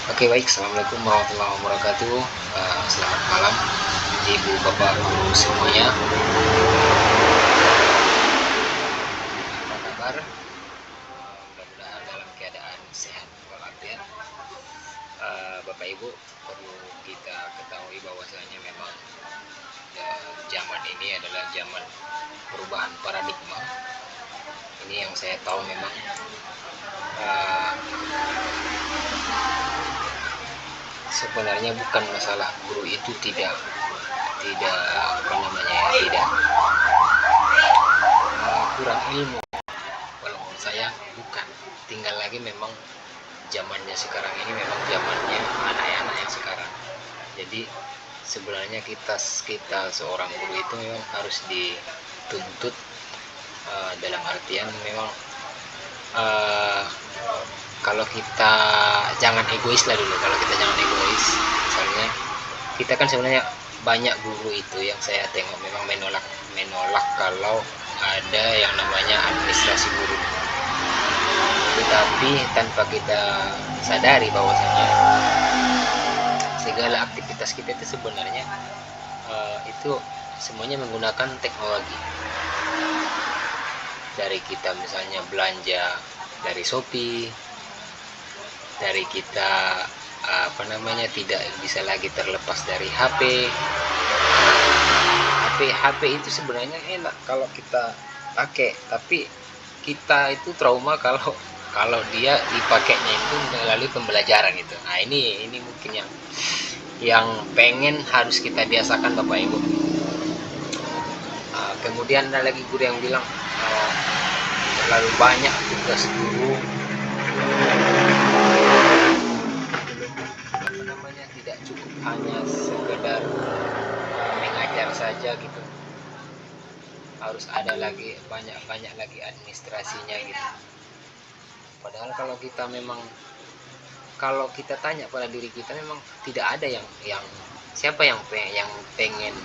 Oke, baik. Assalamualaikum warahmatullahi wabarakatuh. Selamat malam, ibu, bapak, guru semuanya. Apa kabar? Mudah-mudahan dalam keadaan sehat walafiat. Bapak ibu, perlu kita ketahui bahwasanya memang zaman ini adalah zaman perubahan paradigma. Ini yang saya tahu memang sebenarnya bukan masalah guru itu tidak kurang ilmu. Kalau menurut saya bukan, tinggal lagi memang zamannya sekarang ini memang zamannya anak-anak yang sekarang. Jadi sebenarnya kita seorang guru itu memang harus dituntut dalam artian memang kalau kita jangan egois lah dulu. Kalau kita jangan egois, misalnya kita kan sebenarnya banyak guru itu yang saya tengok memang menolak kalau ada yang namanya administrasi guru, tetapi tanpa kita sadari bahwasanya segala aktivitas kita itu sebenarnya itu semuanya menggunakan teknologi. Dari kita misalnya belanja dari Shopee, dari kita tidak bisa lagi terlepas dari HP itu sebenarnya enak kalau kita pakai, tapi kita itu trauma kalau dia dipakainya itu melalui pembelajaran itu. Nah, ini mungkin yang pengen harus kita biasakan Bapak Ibu. Kemudian ada lagi guru yang bilang terlalu banyak tugas guru, tidak cukup hanya sekedar mengajar saja gitu, harus ada lagi banyak lagi administrasinya gitu. Padahal kalau kita tanya pada diri kita, memang tidak ada yang siapa yang pengen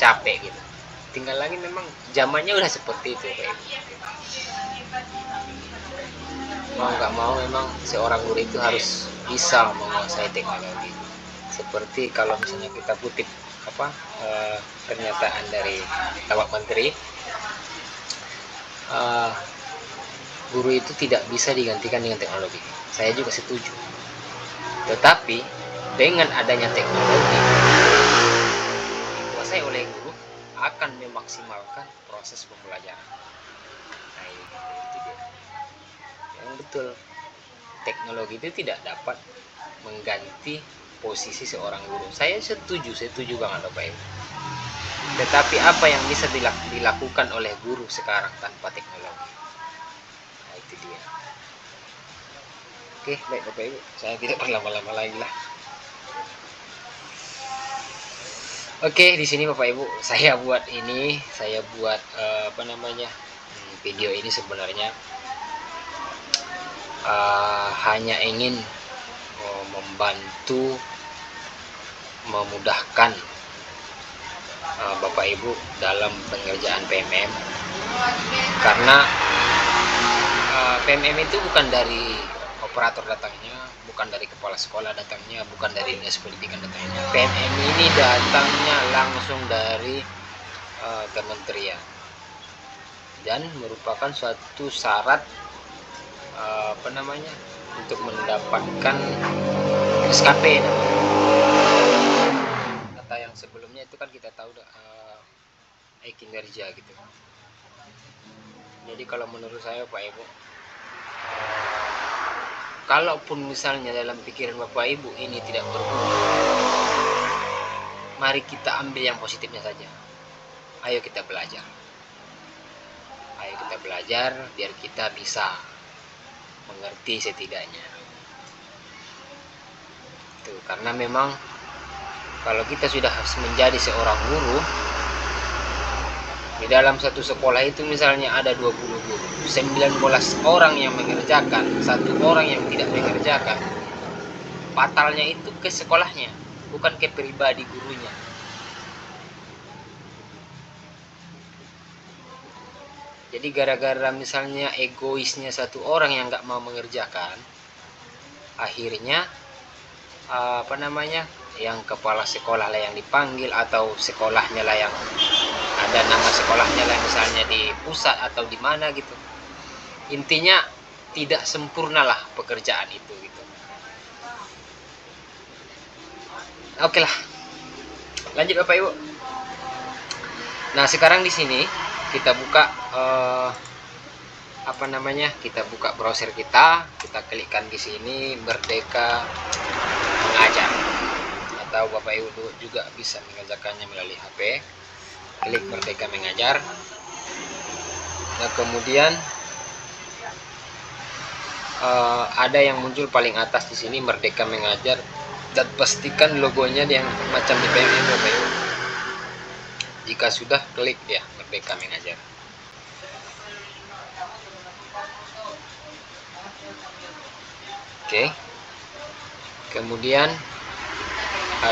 capek gitu. Tinggal lagi memang zamannya udah seperti itu kayak gitu. Mau nggak mau memang seorang guru itu harus bisa menguasai teknologi. Seperti kalau misalnya kita kutip pernyataan dari Bapak Menteri, guru itu tidak bisa digantikan dengan teknologi. Saya juga setuju. Tetapi dengan adanya teknologi dikuasai oleh guru akan memaksimalkan proses pembelajaran. Nah, itu dia. Yang betul, teknologi itu tidak dapat mengganti posisi seorang guru. Saya setuju banget Bapak Ibu. Tetapi apa yang bisa dilakukan oleh guru sekarang tanpa teknologi? Nah, itu dia. Oke, baik Bapak Ibu, saya tidak berlama-lama lagi lah. Oke, di sini Bapak Ibu, saya buat video ini sebenarnya hanya ingin membantu memudahkan Bapak Ibu dalam pengerjaan PMM, karena PMM itu bukan dari operator datangnya, bukan dari kepala sekolah datangnya, bukan dari dinas pendidikan datangnya. PMM ini datangnya langsung dari kementerian dan merupakan suatu syarat untuk mendapatkan SKP. Kata yang sebelumnya itu kan kita tahu kinerja gitu. Jadi kalau menurut saya Pak Ibu, kalaupun misalnya dalam pikiran Bapak Ibu ini tidak berguna, mari kita ambil yang positifnya saja. Ayo kita belajar biar kita bisa mengerti setidaknya. Tuh, karena memang kalau kita sudah menjadi seorang guru, di dalam satu sekolah itu misalnya ada 20 guru, 19 orang yang mengerjakan, 1 orang yang tidak mengerjakan. Fatalnya itu ke sekolahnya, bukan ke pribadi gurunya. Jadi gara-gara misalnya egoisnya 1 orang yang nggak mau mengerjakan, akhirnya yang kepala sekolah lah yang dipanggil, atau sekolahnya lah yang ada nama sekolahnya lah, misalnya di pusat atau di mana gitu. Intinya tidak sempurna lah pekerjaan itu gitu. Oke lah, lanjut Bapak Ibu. Nah, sekarang di sini kita buka kita buka browser kita klikkan di sini Merdeka Mengajar, atau Bapak Ibu juga bisa mengerjakannya melalui HP. Klik Merdeka Mengajar. Nah, kemudian ada yang muncul paling atas di sini Merdeka Mengajar, dan pastikan logonya yang macam di PMM Bapak Ibu. Jika sudah, klik ya Merdeka Mengajar. Oke. Kemudian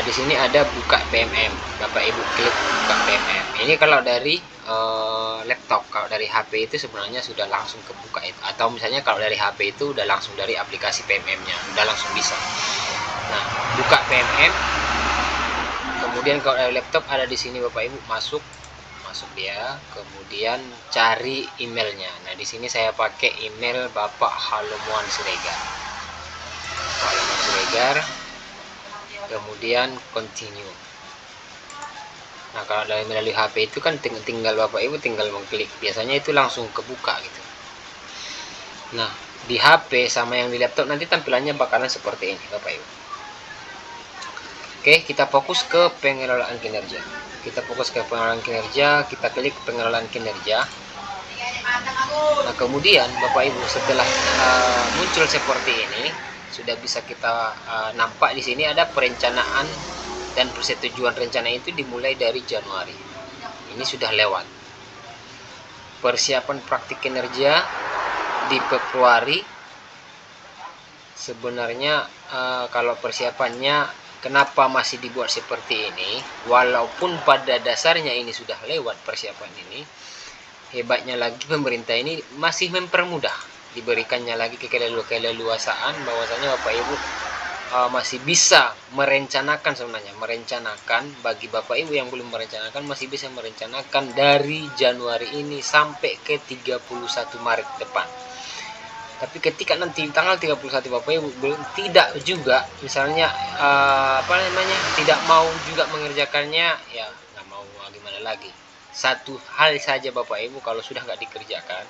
di sini ada buka PMM. Bapak Ibu klik buka PMM. Ini kalau dari laptop. Kalau dari HP itu sebenarnya sudah langsung kebuka itu. Atau misalnya kalau dari HP itu udah langsung dari aplikasi PMM-nya, udah langsung bisa. Nah, buka PMM. Kemudian kalau dari laptop ada di sini Bapak Ibu, masuk dia, kemudian cari emailnya. Nah, di sini saya pakai email Bapak Halomuan Siregar. Kemudian continue. Nah, kalau melalui HP itu kan tinggal Bapak Ibu tinggal mengklik, biasanya itu langsung kebuka gitu. Nah, di HP sama yang di laptop nanti tampilannya bakalan seperti ini Bapak Ibu. Oke, kita fokus ke pengelolaan kinerja. Kita klik pengelolaan kinerja. Nah, kemudian Bapak Ibu setelah muncul seperti ini, sudah bisa kita nampak di sini ada perencanaan dan persetujuan rencana itu dimulai dari Januari. Ini sudah lewat. Persiapan praktik kinerja di Februari. Sebenarnya kalau persiapannya kenapa masih dibuat seperti ini, walaupun pada dasarnya ini sudah lewat persiapan ini, hebatnya lagi pemerintah ini masih mempermudah, diberikannya lagi keleluasaan bahwasanya Bapak Ibu masih bisa merencanakan. Sebenarnya bagi Bapak Ibu yang belum merencanakan, masih bisa merencanakan dari Januari ini sampai ke 31 Maret depan. Tapi ketika nanti tanggal 31 Bapak Ibu tidak juga, misalnya tidak mau juga mengerjakannya, ya nggak mau gimana lagi. Satu hal saja Bapak Ibu, kalau sudah nggak dikerjakan,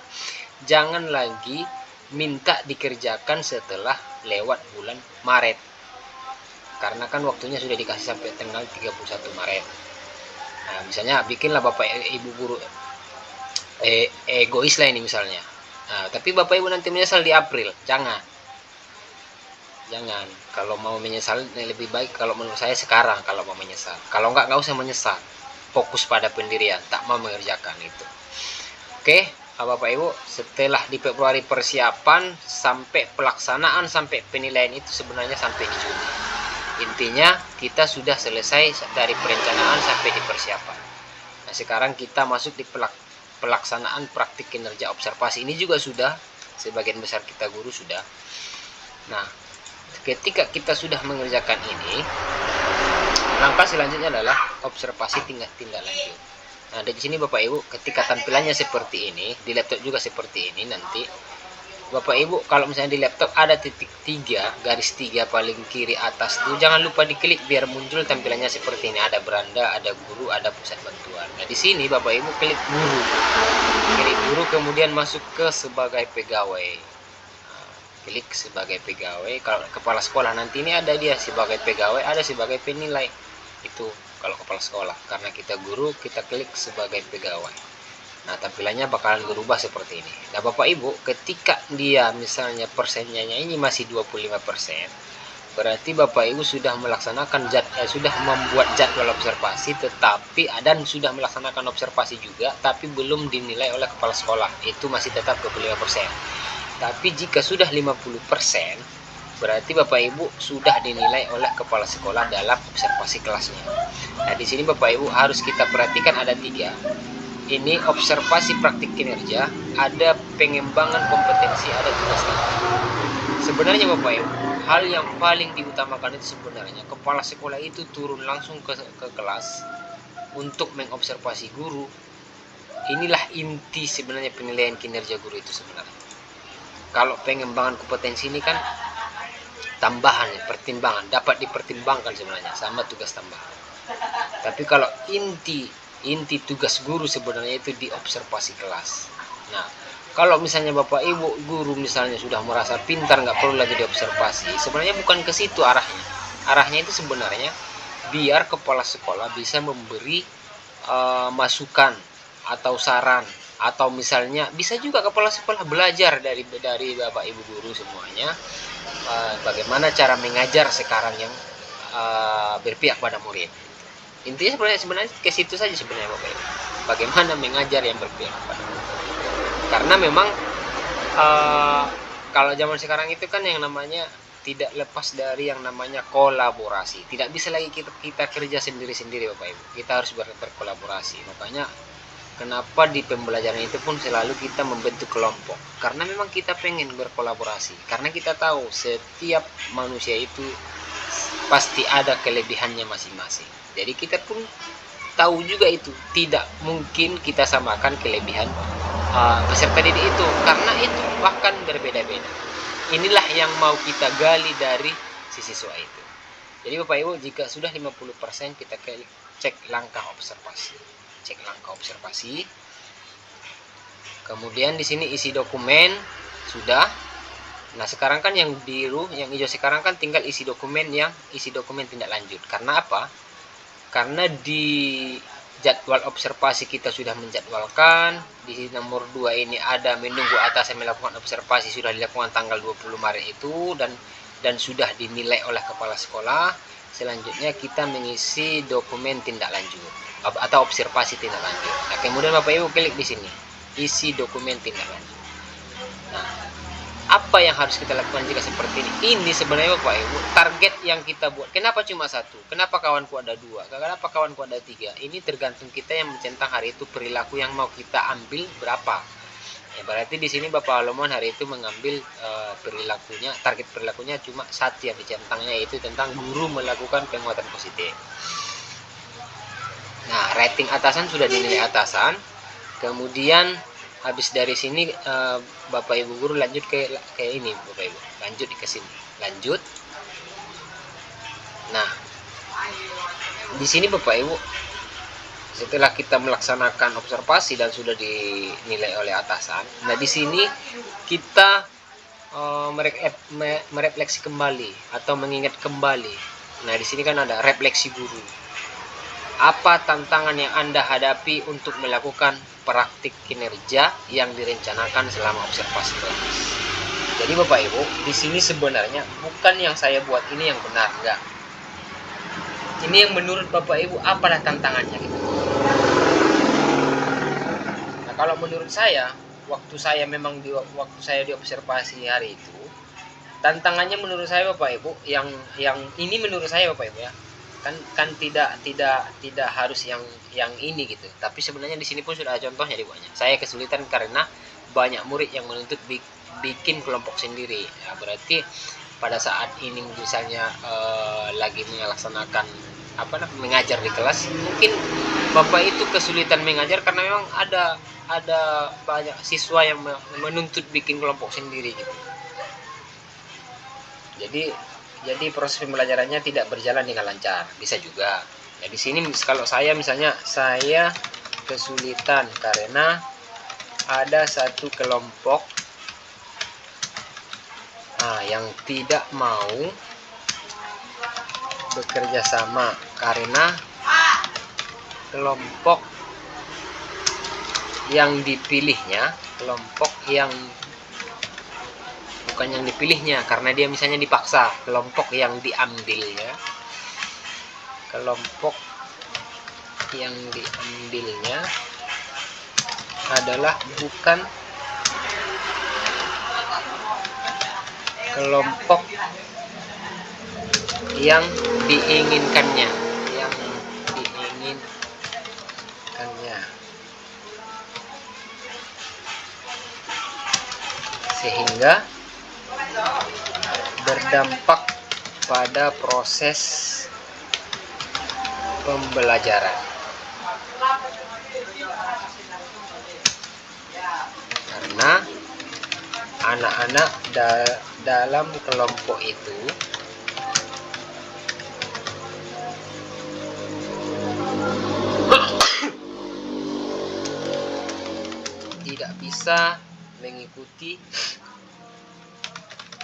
jangan lagi minta dikerjakan setelah lewat bulan Maret, karena kan waktunya sudah dikasih sampai tanggal 31 Maret. Nah, misalnya bikinlah Bapak Ibu guru egois lah ini misalnya. Nah, tapi Bapak Ibu nanti menyesal di April, jangan. Kalau mau menyesal lebih baik, kalau menurut saya sekarang kalau mau menyesal. Kalau nggak usah menyesal, fokus pada pendirian, tak mau mengerjakan itu. Oke, Bapak Ibu, setelah di Februari persiapan sampai pelaksanaan sampai penilaian itu sebenarnya sampai di Juni. Intinya kita sudah selesai dari perencanaan sampai di persiapan. Nah, sekarang kita masuk di pelaksanaan praktik kinerja observasi. Ini juga sudah, sebagian besar kita guru sudah. Nah, ketika kita sudah mengerjakan ini, langkah selanjutnya adalah observasi tindak lanjut. Nah, di sini Bapak Ibu, ketika tampilannya seperti ini, di laptop juga seperti ini nanti. Bapak Ibu, kalau misalnya di laptop ada titik 3, garis 3 paling kiri atas itu, jangan lupa diklik biar muncul tampilannya seperti ini. Ada beranda, ada guru, ada pusat bantuan. Nah, di sini Bapak Ibu klik guru. Kemudian masuk ke sebagai pegawai. Nah, klik sebagai pegawai. Kalau kepala sekolah nanti ini ada dia sebagai pegawai, ada sebagai penilai. Itu kalau kepala sekolah. Karena kita guru, kita klik sebagai pegawai. Nah, tampilannya bakalan berubah seperti ini. Nah, Bapak Ibu, ketika dia misalnya persennya ini masih 25%, berarti Bapak Ibu sudah melaksanakan sudah membuat jadwal observasi, dan sudah melaksanakan observasi juga, tapi belum dinilai oleh kepala sekolah. Itu masih tetap 25%. Tapi jika sudah 50%, berarti Bapak Ibu sudah dinilai oleh kepala sekolah dalam observasi kelasnya. Nah, di sini Bapak Ibu harus kita perhatikan ada 3. Ini observasi praktik kinerja, ada pengembangan kompetensi, ada tugas. Sebenarnya Bapak Ibu, hal yang paling diutamakan itu sebenarnya kepala sekolah itu turun langsung ke kelas untuk mengobservasi guru. Inilah inti sebenarnya penilaian kinerja guru itu sebenarnya. Kalau pengembangan kompetensi ini kan tambahan, pertimbangan, dapat dipertimbangkan sebenarnya sama tugas tambahan. Tapi kalau inti tugas guru sebenarnya itu di observasi kelas. Nah, kalau misalnya Bapak Ibu guru misalnya sudah merasa pintar, nggak perlu lagi diobservasi, sebenarnya bukan ke situ arahnya. Arahnya itu sebenarnya biar kepala sekolah bisa memberi masukan atau saran, atau misalnya bisa juga kepala sekolah belajar dari Bapak Ibu guru semuanya, bagaimana cara mengajar sekarang yang berpihak pada murid. Intinya sebenarnya ke situ saja sebenarnya Bapak Ibu. Bagaimana mengajar yang berpihak pada murid. Karena memang kalau zaman sekarang itu kan yang namanya tidak lepas dari yang namanya kolaborasi. Tidak bisa lagi kita kerja sendiri-sendiri Bapak Ibu. Kita harus berkolaborasi. Makanya kenapa di pembelajaran itu pun selalu kita membentuk kelompok. Karena memang kita pengen berkolaborasi. Karena kita tahu setiap manusia itu pasti ada kelebihannya masing-masing. Jadi kita pun tahu juga itu. Tidak mungkin kita samakan kelebihan peserta didik itu. Karena itu bahkan berbeda-beda. Inilah yang mau kita gali dari si siswa itu. Jadi Bapak Ibu, jika sudah 50% kita cek langkah observasi. Cek langkah observasi. Kemudian di sini isi dokumen sudah. Nah, sekarang kan yang biru, yang hijau sekarang kan tinggal isi dokumen tindak lanjut. Karena apa? Karena di jadwal observasi kita sudah menjadwalkan. Di nomor 2 ini ada menunggu atasan melakukan observasi, sudah dilakukan tanggal 20 Maret itu dan sudah dinilai oleh kepala sekolah. Selanjutnya kita mengisi dokumen tindak lanjut atau observasi tindak lanjut. Nah, kemudian Bapak Ibu klik di sini, isi dokumen tindak lanjut. Nah, apa yang harus kita lakukan jika seperti ini? Ini sebenarnya Bapak Ibu target yang kita buat. Kenapa cuma 1? Kenapa kawanku ada 2? Kenapa kawanku ada 3? Ini tergantung kita yang mencentang hari itu perilaku yang mau kita ambil berapa. Ya, berarti di sini Bapak Alomon hari itu mengambil perilakunya, target perilakunya cuma 1 yang dicentangnya, yaitu tentang guru melakukan penguatan positif. Nah, rating atasan sudah dinilai atasan. Kemudian habis dari sini Bapak Ibu guru lanjut ke ini Bapak Ibu. Lanjut ke sini. Lanjut. Nah, di sini Bapak Ibu setelah kita melaksanakan observasi dan sudah dinilai oleh atasan. Nah, di sini kita merefleksi kembali atau mengingat kembali. Nah, di sini kan ada refleksi guru. Apa tantangan yang Anda hadapi untuk melakukan praktik kinerja yang direncanakan selama observasi kelas? Jadi Bapak Ibu, di sini sebenarnya bukan yang saya buat ini yang benar, enggak. Ini yang menurut Bapak Ibu apalah tantangannya gitu. Nah, kalau menurut saya, waktu saya diobservasi hari itu, tantangannya menurut saya Bapak Ibu, yang ini menurut saya Bapak Ibu ya, kan tidak harus yang ini gitu. Tapi sebenarnya di sini pun sudah ada contohnya di bawahnya. Saya kesulitan karena banyak murid yang menuntut bikin kelompok sendiri. Ya, berarti pada saat ini misalnya lagi melaksanakan mengajar di kelas, mungkin Bapak itu kesulitan mengajar karena memang ada banyak siswa yang menuntut bikin kelompok sendiri gitu. Jadi proses pembelajarannya tidak berjalan dengan lancar, bisa juga. Nah, di sini kalau saya misalnya saya kesulitan karena ada satu kelompok yang tidak mau bekerja sama karena kelompok yang dipilihnya, bukan yang dipilihnya karena dia misalnya dipaksa, kelompok yang diambilnya adalah bukan kelompok yang diinginkannya. Sehingga dampak pada proses pembelajaran. Karena anak-anak dalam kelompok itu tidak bisa mengikuti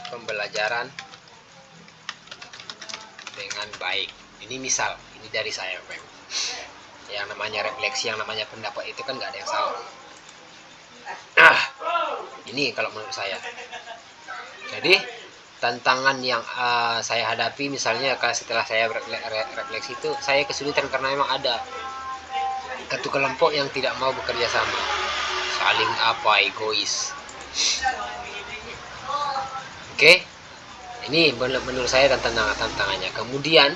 pembelajaran dengan baik. Ini misal, ini dari saya, yang namanya refleksi, yang namanya pendapat itu kan nggak ada yang salah. Ini kalau menurut saya. Jadi tantangan yang saya hadapi misalnya setelah saya refleksi itu, saya kesulitan karena memang ada satu kelompok yang tidak mau bekerja sama, saling egois. Oke, ini menurut saya tantangannya. Kemudian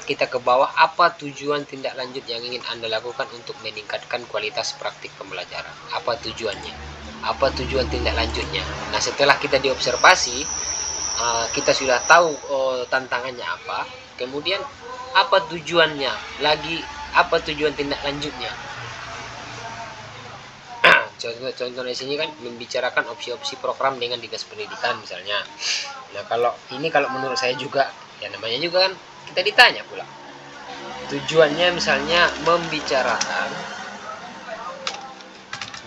kita ke bawah, apa tujuan tindak lanjut yang ingin Anda lakukan untuk meningkatkan kualitas praktik pembelajaran? Apa tujuannya? Apa tujuan tindak lanjutnya? Nah, setelah kita diobservasi, kita sudah tahu tantangannya apa, kemudian apa tujuannya lagi, apa tujuan tindak lanjutnya. Contoh di sini kan membicarakan opsi-opsi program dengan dinas pendidikan misalnya. Nah, kalau menurut saya juga, ya namanya juga kan kita ditanya pula. Tujuannya misalnya membicarakan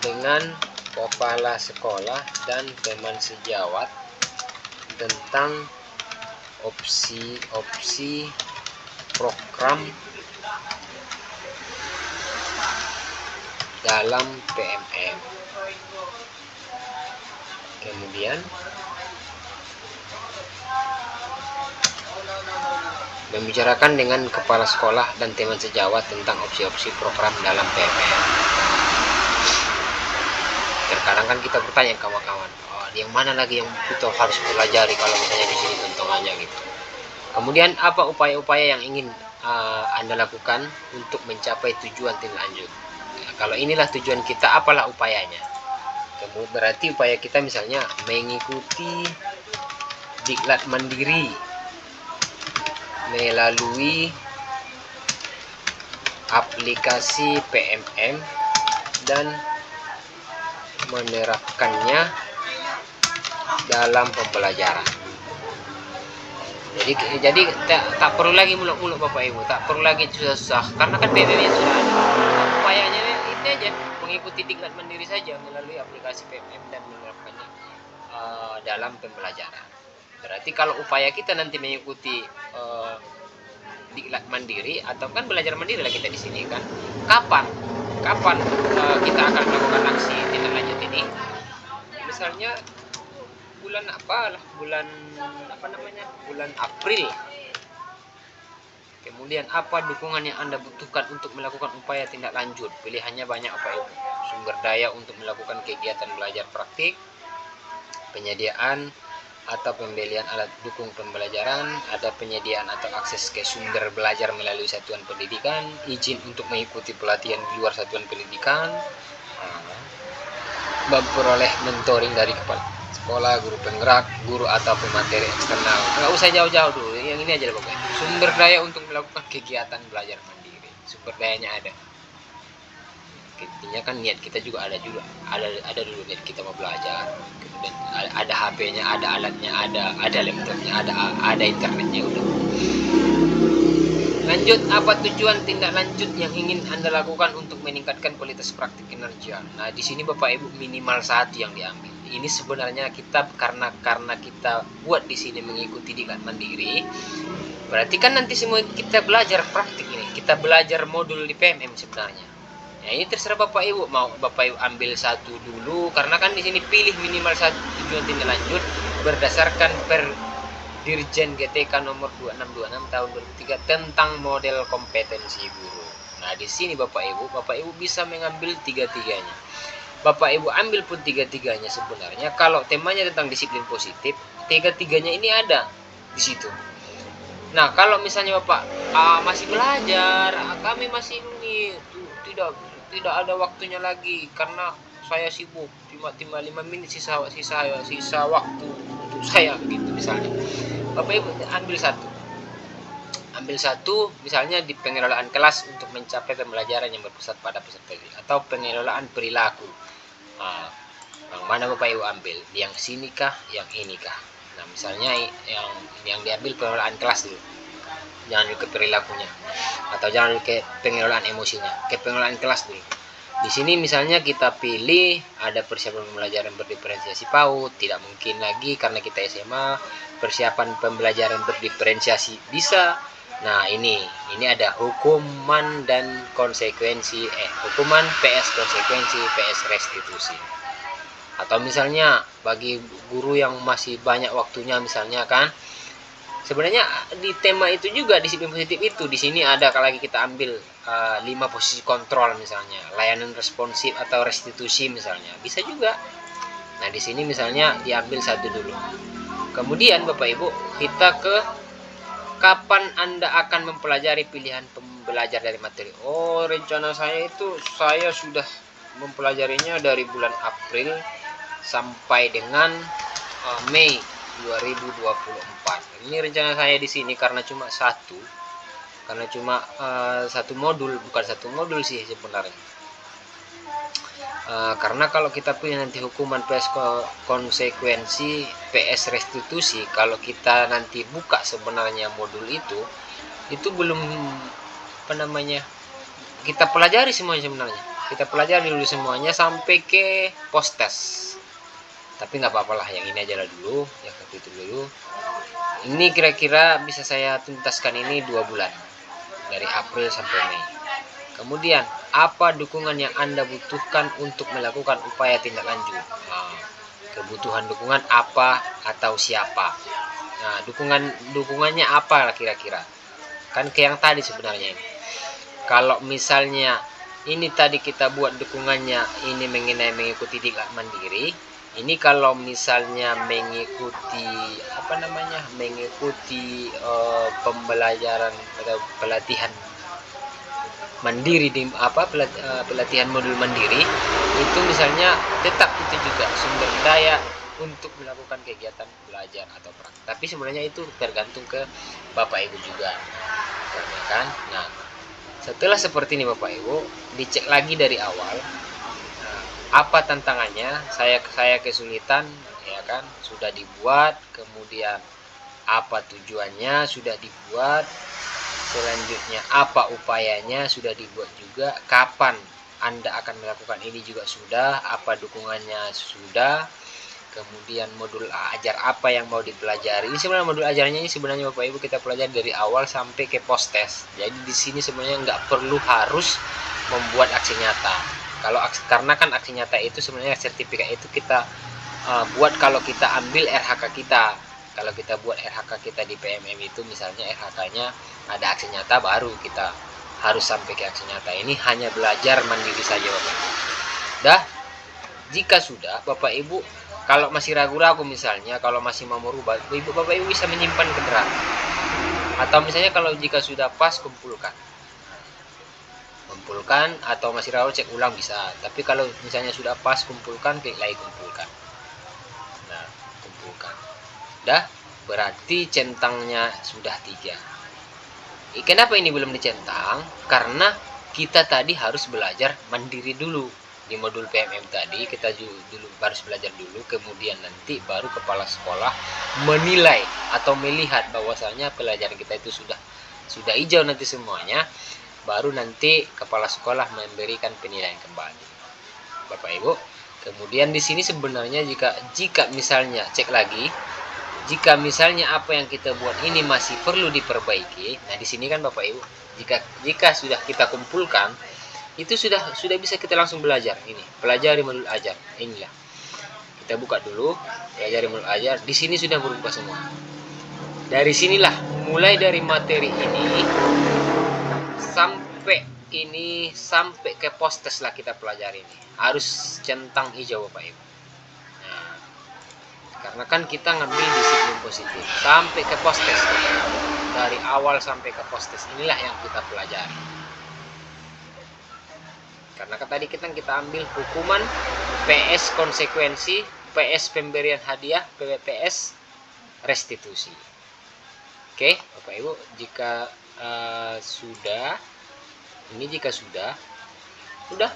dengan kepala sekolah dan teman sejawat tentang opsi-opsi program dalam PMM. Kemudian membicarakan dengan kepala sekolah dan teman sejawat tentang opsi-opsi program dalam PMM. Terkadang kan kita bertanya kawan-kawan, yang mana lagi yang kita harus pelajari kalau misalnya di sini contohnya gitu. Kemudian apa upaya-upaya yang ingin Anda lakukan untuk mencapai tujuan tindak lanjut? Nah, kalau inilah tujuan kita, apalah upayanya? Kemudian berarti upaya kita misalnya mengikuti diklat mandiri melalui aplikasi PMM dan menerapkannya dalam pembelajaran. Jadi tak perlu lagi muluk-muluk Bapak Ibu, tak perlu lagi susah-susah, karena kan PMM sudah ada. Upayanya ini aja, mengikuti diklat mandiri saja melalui aplikasi PMM dan menerapkannya dalam pembelajaran. Berarti kalau upaya kita nanti mengikuti diklat mandiri, atau kan belajar mandiri lah kita di sini kan, kapan kita akan melakukan aksi tindak lanjut ini? Misalnya bulan April. Kemudian apa dukungan yang Anda butuhkan untuk melakukan upaya tindak lanjut? Pilihannya banyak Bapak Ibu. Sumber daya untuk melakukan kegiatan belajar praktik, penyediaan atau pembelian alat dukung pembelajaran, ada penyediaan atau akses ke sumber belajar melalui satuan pendidikan, izin untuk mengikuti pelatihan di luar satuan pendidikan, memperoleh mentoring dari kepala sekolah, guru penggerak, guru atau pemateri eksternal. Nggak usah jauh-jauh dulu, yang ini aja pokoknya. Sumber daya untuk melakukan kegiatan belajar mandiri, sumber dayanya ada. Intinya kan niat kita juga ada dulu niat kita mau belajar. Kemudian ada HP-nya, ada alatnya, ada laptopnya, ada internetnya udah. Lanjut, apa tujuan tindak lanjut yang ingin Anda lakukan untuk meningkatkan kualitas praktik kinerja? Nah, di sini Bapak Ibu minimal satu yang diambil. Ini sebenarnya kita karena kita buat di sini mengikuti diklat mandiri, berarti kan nanti semua kita belajar praktik ini. Kita belajar modul di PMM sebenarnya. Nah, ini terserah Bapak Ibu, mau Bapak Ibu ambil satu dulu, karena kan di sini pilih minimal satu tujuan tindak lanjut berdasarkan Dirjen GTK nomor 2626 tahun 2003 tentang model kompetensi guru. Nah, di sini Bapak Ibu bisa mengambil tiga-tiganya. Bapak Ibu ambil pun tiga-tiganya sebenarnya. Kalau temanya tentang disiplin positif, tiga-tiganya ini ada di situ. Nah, kalau misalnya Bapak masih belajar, kami masih ini tidak ada waktunya lagi karena saya sibuk, cuma 5 menit sisa waktu. untuk saya gitu misalnya. Bapak Ibu ambil satu misalnya di pengelolaan kelas untuk mencapai pembelajaran yang berpusat pada peserta didik, atau pengelolaan perilaku. Nah, yang mana Bapak Ibu ambil? Yang sini kah, yang ini kah? Nah, misalnya yang diambil pengelolaan kelas dulu. Jangan dulu ke perilakunya, atau jangan dulu ke pengelolaan emosinya, ke pengelolaan kelas dulu. Di sini misalnya kita pilih ada persiapan pembelajaran berdiferensiasi PAUD, tidak mungkin lagi karena kita SMA, persiapan pembelajaran berdiferensiasi bisa. Nah, ini ada hukuman dan konsekuensi, hukuman PS konsekuensi PS restitusi. Atau misalnya bagi guru yang masih banyak waktunya misalnya kan, sebenarnya di tema itu juga disiplin positif itu di sini ada, kalau lagi kita ambil 5 posisi kontrol misalnya, layanan responsif atau restitusi misalnya, bisa juga. Nah, di sini misalnya diambil satu dulu. Kemudian Bapak Ibu, kita ke kapan Anda akan mempelajari pilihan pembelajar dari materi. Oh, rencana saya itu saya sudah mempelajarinya dari bulan April sampai dengan Mei 2024. Ini rencana saya di sini karena cuma satu modul, bukan satu modul sih sebenarnya. Karena kalau kita pilih nanti hukuman PS konsekuensi PS restitusi, kalau kita nanti buka sebenarnya modul itu belum kita pelajari semuanya sebenarnya. Kita pelajari dulu semuanya sampai ke post test. Tapi nggak apa-apa lah, yang ini aja lah dulu, yang satu itu dulu. Ini kira-kira bisa saya tuntaskan ini 2 bulan, dari April sampai Mei. Kemudian, apa dukungan yang Anda butuhkan untuk melakukan upaya tindak lanjut? Nah, kebutuhan dukungan apa atau siapa? Nah, dukungannya apa kira-kira? Kan ke yang tadi sebenarnya ini. Kalau misalnya ini tadi kita buat dukungannya ini mengenai mengikuti diklat mandiri. Ini kalau misalnya mengikuti pembelajaran atau pelatihan mandiri di pelatihan modul mandiri, itu misalnya tetap itu juga sumber daya untuk melakukan kegiatan belajar atau praktek. Tapi sebenarnya itu tergantung ke Bapak Ibu juga, kan? Nah, setelah seperti ini Bapak Ibu, dicek lagi dari awal. Apa tantangannya, saya kesulitan, ya kan, sudah dibuat. Kemudian apa tujuannya, sudah dibuat. Selanjutnya apa upayanya, sudah dibuat juga. Kapan Anda akan melakukan ini juga sudah. Apa dukungannya sudah. Kemudian modul ajar apa yang mau dipelajari. Ini sebenarnya modul ajarnya ini sebenarnya Bapak Ibu kita pelajari dari awal sampai ke post test. Jadi di sini sebenarnya nggak perlu harus membuat aksi nyata. Karena kan aksi nyata itu sebenarnya sertifikat itu kita buat kalau kita ambil RHK kita. Kalau kita buat RHK kita di PMM itu misalnya RHK-nya ada aksi nyata, baru kita harus sampai ke aksi nyata. Ini hanya belajar mandiri saja Bapak Ibu. Dah, jika sudah Bapak Ibu kalau masih ragu-ragu misalnya, kalau masih mau merubah, Bapak Ibu bisa menyimpan ke draft. Atau misalnya kalau jika sudah pas, kumpulkan, atau masih ragu cek ulang bisa. Tapi kalau misalnya sudah pas, kumpulkan, klik lagi kumpulkan. Nah, kumpulkan. Dah, berarti centangnya sudah 3. Kenapa ini belum dicentang? Karena kita tadi harus belajar mandiri dulu. Di modul PMM tadi kita dulu harus belajar dulu, kemudian nanti baru kepala sekolah menilai atau melihat bahwasanya pelajaran kita itu sudah hijau nanti semuanya, baru nanti kepala sekolah memberikan penilaian kembali. Bapak Ibu, kemudian di sini sebenarnya jika misalnya cek lagi, jika misalnya apa yang kita buat ini masih perlu diperbaiki, nah di sini kan Bapak Ibu, jika sudah kita kumpulkan, itu sudah bisa kita langsung belajar. Ini pelajari modul ajar. Inilah kita buka dulu, pelajari modul ajar. Di sini sudah berubah semua. Dari sinilah mulai dari materi ini sampai ke post test lah kita pelajari ini. Harus centang hijau Bapak Ibu. Nah, karena kan kita ngambil disiplin positif sampai ke post test. Dari awal sampai ke post test inilah yang kita pelajari. Karena tadi kita ambil hukuman PS konsekuensi PS pemberian hadiah, PPPS restitusi. Oke, Bapak Ibu, jika sudah, udah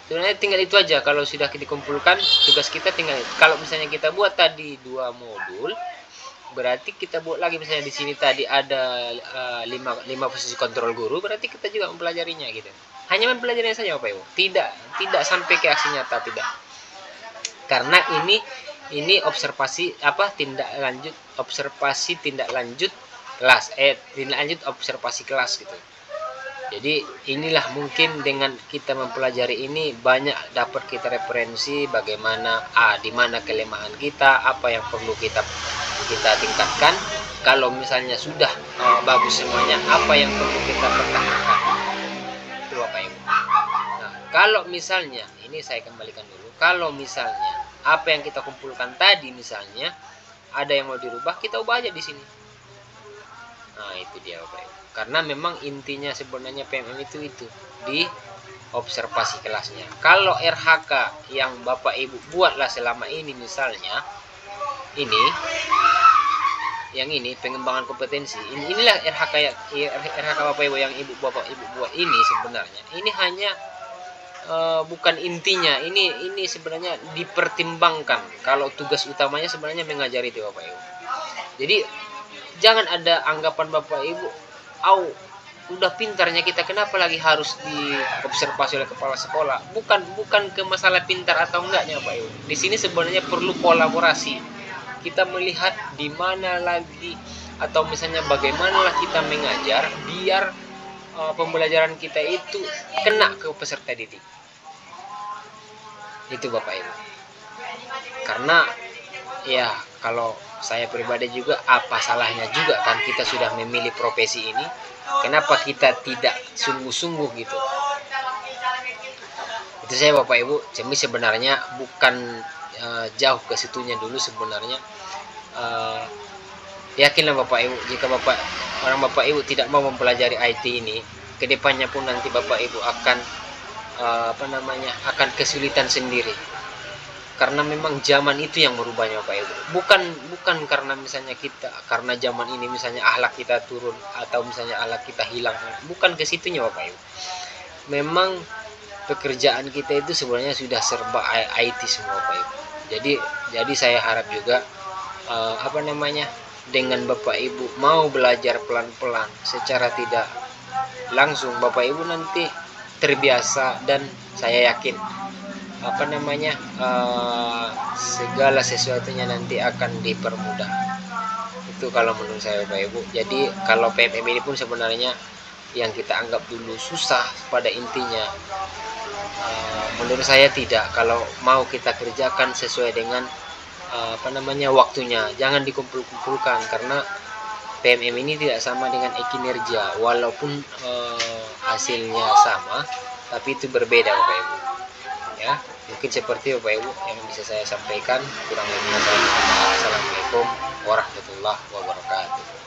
sebenarnya tinggal itu aja. Kalau sudah dikumpulkan, tugas kita tinggal, kalau misalnya kita buat tadi 2 modul, berarti kita buat lagi, misalnya di sini tadi ada 5 posisi kontrol guru, berarti kita juga mempelajarinya gitu. Hanya mempelajarinya saja Bapak Ibu, tidak sampai ke aksi nyata, tidak. Karena ini observasi tindak lanjut observasi kelas gitu. Jadi inilah mungkin dengan kita mempelajari ini banyak dapat kita referensi bagaimana di mana kelemahan kita, apa yang perlu kita tingkatkan. Kalau misalnya sudah bagus semuanya, apa yang perlu kita pertahankan. Itu Bapak Ibu. Nah, kalau misalnya ini saya kembalikan dulu. Kalau misalnya apa yang kita kumpulkan tadi misalnya ada yang mau dirubah, kita ubah aja di sini. Nah, itu dia Bapak Ibu. Karena memang intinya sebenarnya PMM itu di observasi kelasnya. Kalau RHK yang Bapak Ibu buatlah selama ini misalnya ini pengembangan kompetensi. Inilah RHK Bapak Ibu yang Bapak Ibu buat ini sebenarnya. Ini hanya bukan intinya. Ini sebenarnya dipertimbangkan. Kalau tugas utamanya sebenarnya mengajari itu Bapak Ibu. Jadi jangan ada anggapan Bapak Ibu, udah pintarnya kita, kenapa lagi harus diobservasi oleh kepala sekolah? Bukan ke masalah pintar atau enggaknya Bapak Ibu. Di sini sebenarnya perlu kolaborasi. Kita melihat di mana lagi atau misalnya bagaimana kita mengajar biar pembelajaran kita itu kena ke peserta didik. Itu Bapak Ibu. Karena ya kalau saya pribadi juga, apa salahnya juga kan kita sudah memilih profesi ini, kenapa kita tidak sungguh-sungguh gitu. Itu saya Bapak Ibu, sebenarnya bukan jauh ke situnya dulu sebenarnya. Yakinlah Bapak Ibu, jika Bapak Ibu tidak mau mempelajari IT ini, kedepannya pun nanti Bapak Ibu akan akan kesulitan sendiri. Karena memang zaman itu yang merubahnya Bapak Ibu. Bukan karena misalnya karena zaman ini misalnya akhlak kita turun atau misalnya akhlak kita hilang. Bukan ke situnya Bapak Ibu. Memang pekerjaan kita itu sebenarnya sudah serba IT semua Bapak Ibu. Jadi saya harap juga dengan Bapak Ibu mau belajar pelan-pelan secara tidak langsung, Bapak Ibu nanti terbiasa, dan saya yakin segala sesuatunya nanti akan dipermudah. Itu kalau menurut saya Bapak Ibu. Jadi kalau PMM ini pun sebenarnya yang kita anggap dulu susah, pada intinya menurut saya tidak. Kalau mau kita kerjakan sesuai dengan waktunya, jangan dikumpul-kumpulkan, karena PMM ini tidak sama dengan kinerja. Walaupun hasilnya sama, tapi itu berbeda Bapak Ibu. Ya, mungkin seperti Bapak Ibu yang bisa saya sampaikan. Kurang lebihnya saya mohon maaf. Assalamualaikum warahmatullahi wabarakatuh.